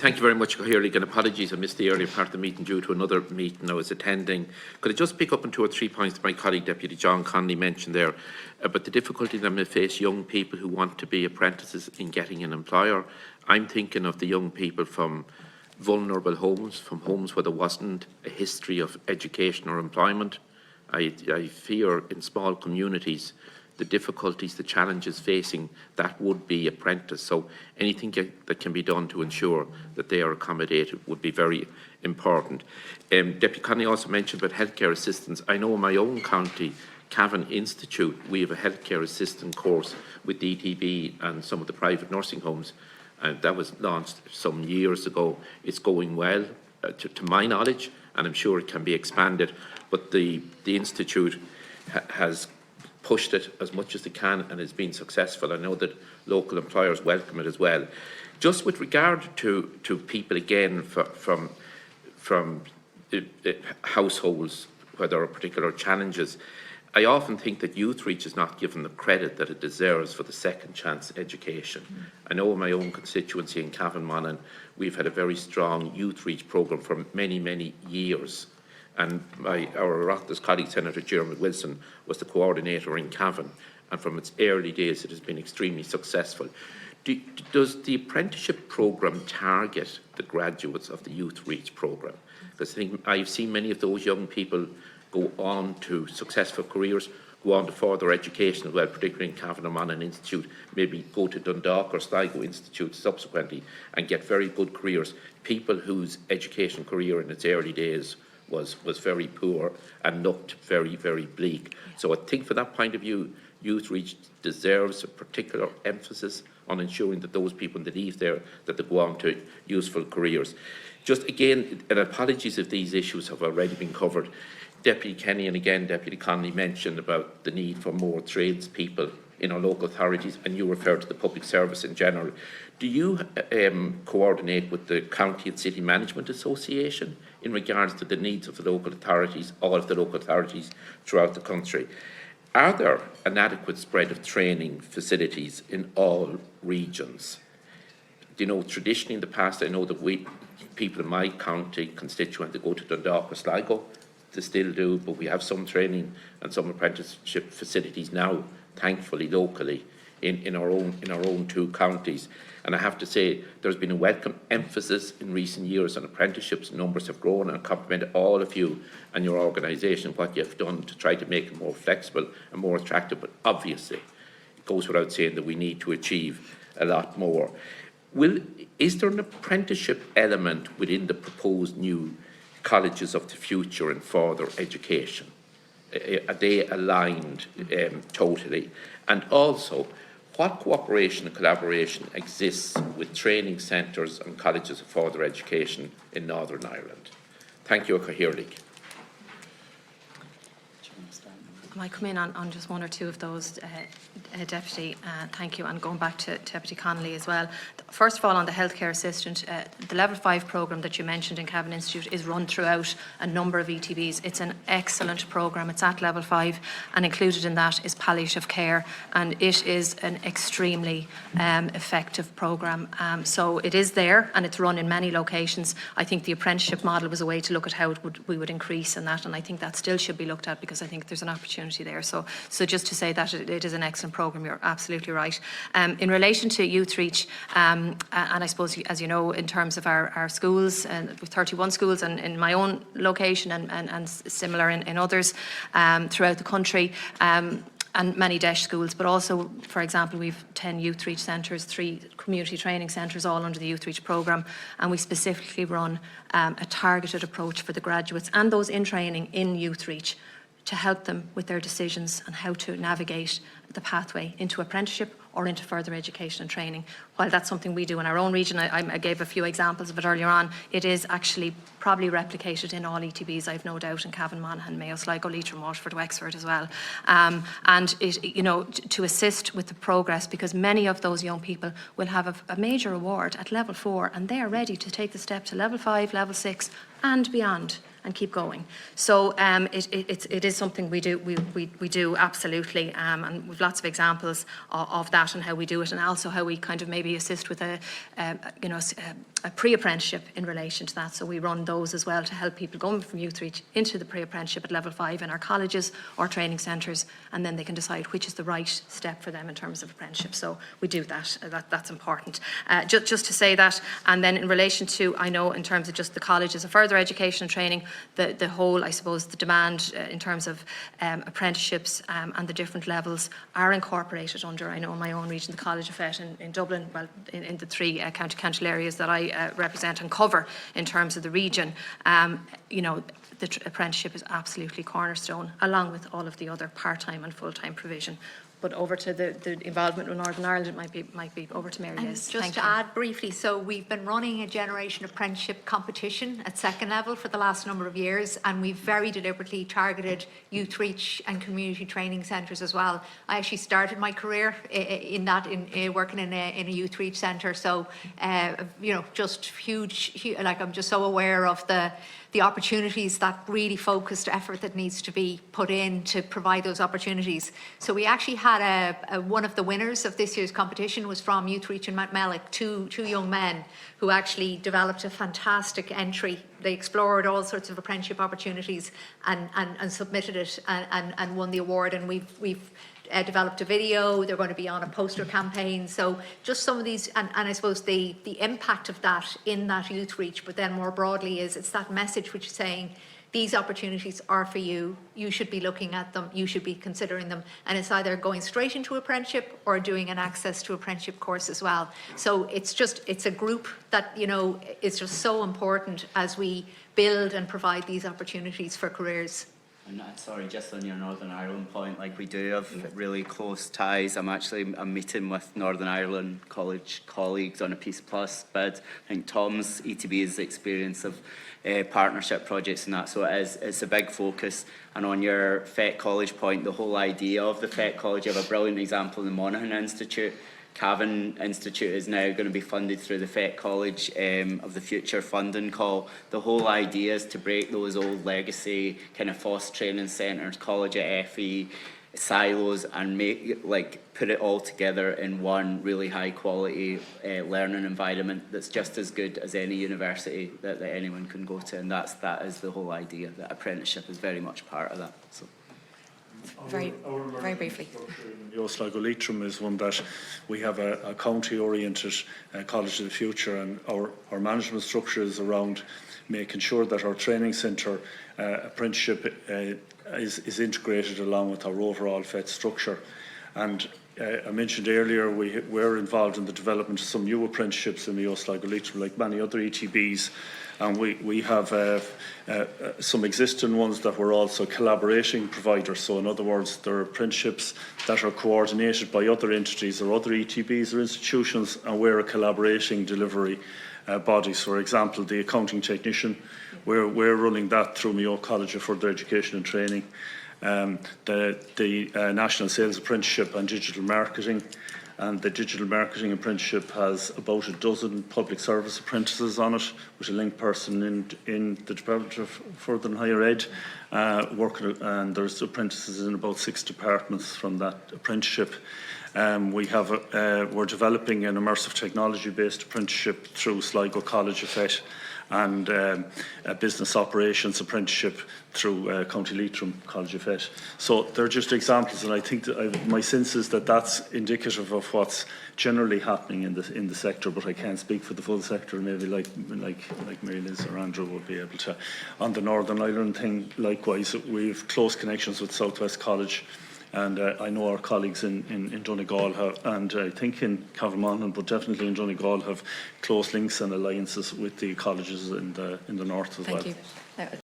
Thank you very much, Oireachtas, and apologies I missed the earlier part of the meeting due to another meeting I was attending. Could I just pick up on 2 or 3 points that my colleague Deputy John Connolly mentioned there about the difficulty that may face young people who want to be apprentices in getting an employer. I'm thinking of the young people from vulnerable homes, from homes where there wasn't a history of education or employment. I fear in small communities the difficulties, the challenges facing that would-be apprentice. So anything that can be done to ensure that they are accommodated would be very important. Deputy Connolly also mentioned about healthcare assistance. I know in my own county, Cavan Institute, we have a healthcare assistant course with DTB and some of the private nursing homes, and that was launched some years ago. It's going well, to my knowledge, and I'm sure it can be expanded, but the Institute has pushed it as much as they can and has been successful. I know that local employers welcome it as well. Just with regard to people again from households where there are particular challenges, I often think that Youth Reach is not given the credit that it deserves for the second chance education. I know in my own constituency in Cavan, we've had a very strong Youth Reach programme for many, many years. And our Oireachtas colleague, Senator Jeremy Wilson, was the coordinator in Cavan, and from its early days it has been extremely successful. Does the apprenticeship programme target the graduates of the Youth Reach programme? Because I think I've seen many of those young people go on to successful careers, go on to further education as well, particularly in Cavan Institute, maybe go to Dundalk or Sligo Institute subsequently and get very good careers. People whose education career in its early days was very poor and looked very, very bleak. So I think for that point of view, Youth Reach deserves a particular emphasis on ensuring that those people that leave there, that they go on to useful careers. Just again, and apologies if these issues have already been covered, Deputy Kenny and again Deputy Connolly mentioned about the need for more tradespeople in our local authorities, and you referred to the public service in general. Do you coordinate with the County and City Management Association in regards to the needs of the local authorities, all of the local authorities throughout the country? Are there an adequate spread of training facilities in all regions? You know, traditionally in the past, I know that people in my county constituent that go to Dundalk or Sligo, they still do, but we have some training and some apprenticeship facilities now, thankfully locally, in our own 2 counties. And I have to say there's been a welcome emphasis in recent years on apprenticeships. Numbers have grown, and I compliment all of you and your organisation what you have done to try to make it more flexible and more attractive. But obviously it goes without saying that we need to achieve a lot more. Is there an apprenticeship element within the proposed new colleges of the future and further education? Are they aligned totally? And also, what cooperation and collaboration exists with training centres and colleges of further education in Northern Ireland? Thank you, Oireachtas. I might come in on just 1 or 2 of those, Deputy. Thank you. And going back to Deputy Connolly as well. First of all, on the healthcare assistant, the Level 5 programme that you mentioned in Cavan Institute is run throughout a number of ETBs. It's an excellent programme. It's at Level 5, and included in that is palliative care, and it is an extremely effective programme. So it is there, and it's run in many locations. I think the apprenticeship model was a way to look at how we would increase in that, and I think that still should be looked at, because I think there's an opportunity there. So just to say that it is an excellent programme, you're absolutely right. In relation to Youth Reach, and I suppose, as you know, in terms of our schools, with 31 schools in my own location and similar in others throughout the country, and many DESH schools, but also, for example, we've 10 Youth Reach centres, 3 community training centres, all under the Youth Reach programme, and we specifically run a targeted approach for the graduates and those in training in Youth Reach to help them with their decisions and how to navigate the pathway into apprenticeship or into further education and training. While that's something we do in our own region, I gave a few examples of it earlier on, it is actually probably replicated in all ETBs, I've no doubt, in Cavan, Monaghan, Mayo, Sligo, Leitrim, Waterford, Wexford as well. And it, you know, to assist with the progress, because many of those young people will have a major award at Level 4, and they are ready to take the step to Level 5, Level 6 and beyond, and keep going. So it is something we do absolutely, and we've lots of examples of that and how we do it, and also how we kind of maybe assist with a pre-apprenticeship in relation to that. So we run those as well to help people going from Youth Reach into the pre-apprenticeship at level 5 in our colleges or training centres, and then they can decide which is the right step for them in terms of apprenticeship. So we do that. That's important. Just to say that, and then in relation to, I know in terms of just the colleges of further education and training, the whole, I suppose, the demand in terms of apprenticeships and the different levels are incorporated under, I know in my own region, the College of Vet in Dublin, well, in the 3 county council areas that I represent and cover in terms of the region. You know, the apprenticeship is absolutely cornerstone, along with all of the other part-time and full-time provision. But over to the involvement with Northern Ireland, it might be over to Mary Liz. Just to add briefly, so we've been running a generation apprenticeship competition at second level for the last number of years, and we've very deliberately targeted Youth Reach and community training centres as well. I actually started my career in working in a Youth Reach centre, so you know, just huge, like I'm just so aware of the opportunities, that really focused effort that needs to be put in to provide those opportunities. So we actually had one of the winners of this year's competition was from Youth Reach in Mountmellick, two young men who actually developed a fantastic entry. They explored all sorts of apprenticeship opportunities and submitted it and won the award. And we've developed a video. They're going to be on a poster campaign. So just some of these, and I suppose the impact of that in that Youth Reach, but then more broadly it's that message which is saying these opportunities are for you. You should be looking at them. You should be considering them. And it's either going straight into apprenticeship or doing an access to apprenticeship course as well. So it's a group that, you know, is just so important as we build and provide these opportunities for careers. And sorry, just on your Northern Ireland point, like we do have really close ties. I'm meeting with Northern Ireland College colleagues on a Peace Plus bid. I think Tom's ETB's experience of partnership projects and that, so it's a big focus. And on your FET College point, the whole idea of the FET College, you have a brilliant example in the Monaghan Institute. Cavan Institute is now going to be funded through the FET College of the Future funding call. The whole idea is to break those old legacy kind of FOSS training centres, college at FE, silos, and put it all together in one really high quality learning environment that's just as good as any university that anyone can go to. And that is the whole idea, that apprenticeship is very much part of that. So. Very briefly. The Sligo Leitrim is one that we have a county-oriented college of the future, and our management structure is around making sure that our training centre apprenticeship is integrated along with our overall FET structure. And I mentioned earlier we're involved in the development of some new apprenticeships in the Sligo Leitrim, like many other ETBs. And we have some existing ones that we're also collaborating providers. So in other words, there are apprenticeships that are coordinated by other entities or other ETBs or institutions, and we're a collaborating delivery body. So for example, the accounting technician, we're running that through Mayo College of Further Education and Training. The National Sales Apprenticeship and Digital Marketing. And the digital marketing apprenticeship has about a dozen public service apprentices on it, with a linked person in the Department of Further and Higher Ed working, and there's apprentices in about 6 departments from that apprenticeship. We're developing an immersive technology-based apprenticeship through Sligo College of Vet, and a business operations apprenticeship through County Leitrim College of Vet. So they're just examples, and I think that my sense is that that's indicative of what's generally happening in the sector, but I can't speak for the full sector. Maybe like Mary Liz or Andrew will be able to. On the Northern Ireland thing, likewise, we have close connections with Southwest College. And I know our colleagues in Donegal have, and I think in Cavan, but definitely in Donegal, have close links and alliances with the colleges in the north as well. Thank you.